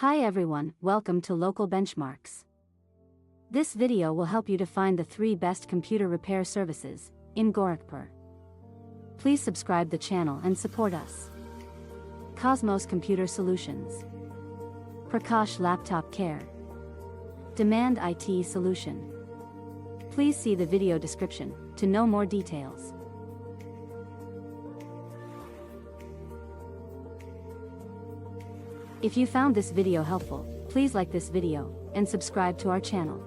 Hi everyone, welcome to Local Benchmarks. This video will help you to find the 3 best computer repair services in Gorakhpur. Please subscribe the channel and support us. Cosmos Computer Solutions, Prakash Laptop Care, Demand IT Solution. Please see the video description to know more details. If you found this video helpful, please like this video and subscribe to our channel.